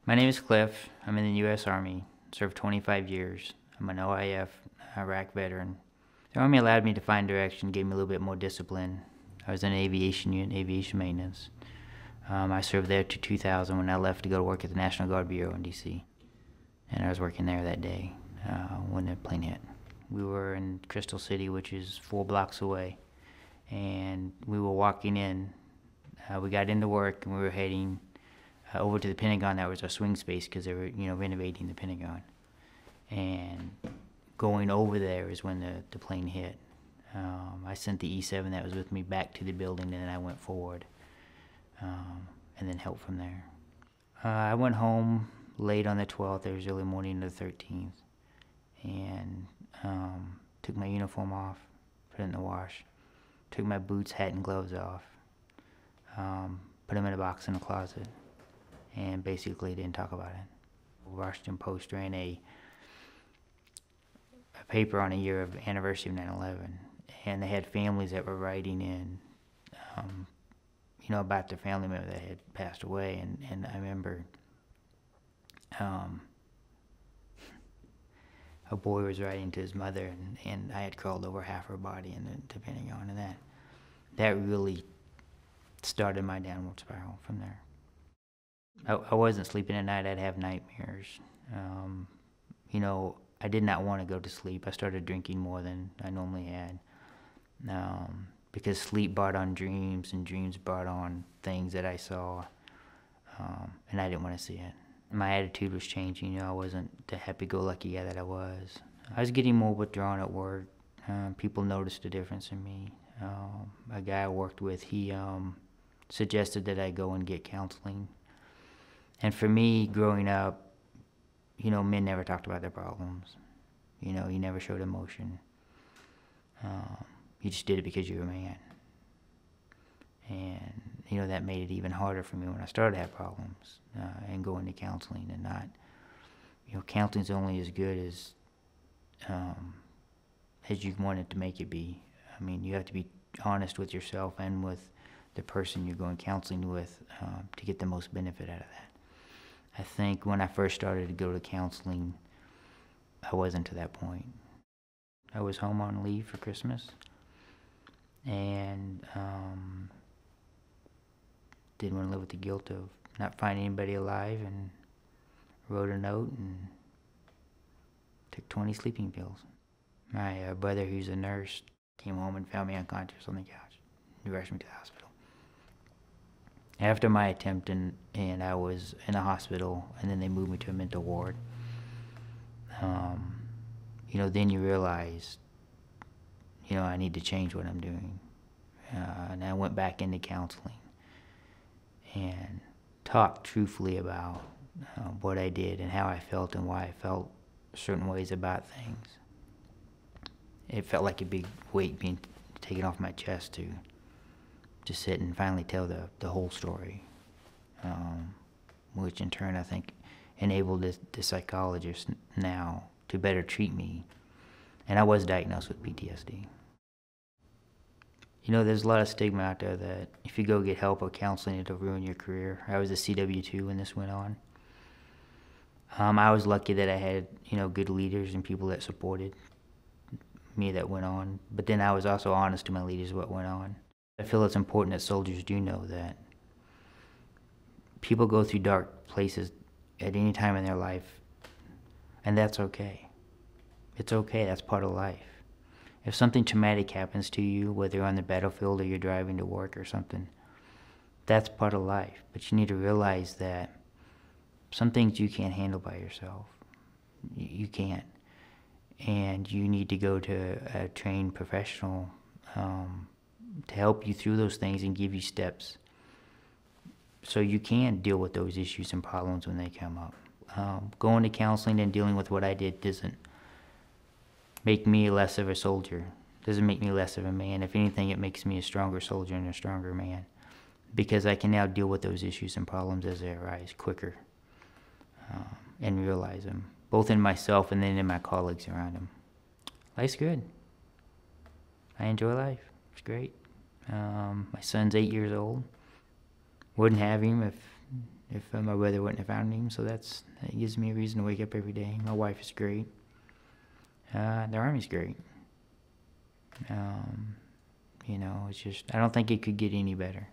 My name is Cliff. I'm in the U.S. Army. Served 25 years. I'm an OIF, Iraq veteran. The Army allowed me to find direction, gave me a little bit more discipline. I was in an aviation unit, aviation maintenance. I served there to 2000 when I left to go to work at the National Guard Bureau in D.C. And I was working there that day when the plane hit. We were in Crystal City, which is 4 blocks away. And we were walking in. We got into work and we were heading over to the Pentagon. That was our swing space because they were, renovating the Pentagon. And going over there is when the plane hit. I sent the E-7 that was with me back to the building, and then I went forward, and then helped from there. I went home late on the 12th. It was early morning of the 13th, and took my uniform off, put it in the wash, took my boots, hat, and gloves off, put them in a box in the closet, and basically didn't talk about it. Washington Post ran a paper on a year of anniversary of 9/11, and they had families that were writing in, about their family member that had passed away, and I remember a boy was writing to his mother, and I had crawled over half her body in the Pentagon, and that really started my downward spiral from there. I wasn't sleeping at night. I'd have nightmares. I did not want to go to sleep. I started drinking more than I normally had, because sleep brought on dreams, and dreams brought on things that I saw, and I didn't want to see it. My attitude was changing. I wasn't the happy-go-lucky guy that I was. I was getting more withdrawn at work. People noticed a difference in me. A guy I worked with, he suggested that I go and get counseling. And for me, growing up, men never talked about their problems. You never showed emotion. You just did it because you were a man. And, that made it even harder for me when I started to have problems, and going to counseling and not, counseling's only as good as you want it to make it be. I mean, you have to be honest with yourself and with the person you're going counseling with, to get the most benefit out of that. I think when I first started to go to counseling, I wasn't to that point. I was home on leave for Christmas, and didn't want to live with the guilt of not finding anybody alive, and wrote a note and took 20 sleeping pills. My brother, who's a nurse, came home and found me unconscious on the couch. He rushed me to the hospital. After my attempt, and I was in a hospital, and then they moved me to a mental ward, then you realize, I need to change what I'm doing. And I went back into counseling and talked truthfully about what I did and how I felt and why I felt certain ways about things. It felt like a big weight being taken off my chest to sit and finally tell the whole story, which in turn I think enabled the psychologist now to better treat me. And I was diagnosed with PTSD. There's a lot of stigma out there that if you go get help or counseling, it'll ruin your career. I was a CW2 when this went on. I was lucky that I had, good leaders and people that supported me that went on. But then I was also honest to my leaders what went on. I feel it's important that soldiers do know that people go through dark places at any time in their life, and that's okay. It's okay, that's part of life. If something traumatic happens to you, whether you're on the battlefield or you're driving to work or something, that's part of life. But you need to realize that some things you can't handle by yourself. You can't. And you need to go to a trained professional to help you through those things and give you steps so you can deal with those issues and problems when they come up. Going to counseling and dealing with what I did doesn't make me less of a soldier. Doesn't make me less of a man. If anything, it makes me a stronger soldier and a stronger man, because I can now deal with those issues and problems as they arise quicker, and realize them, both in myself and then in my colleagues around them. Life's good. I enjoy life. It's great. My son's 8 years old. Wouldn't have him if if my brother wouldn't have found him. So that gives me a reason to wake up every day. My wife is great. The Army's great. You know, it's just, I don't think it could get any better.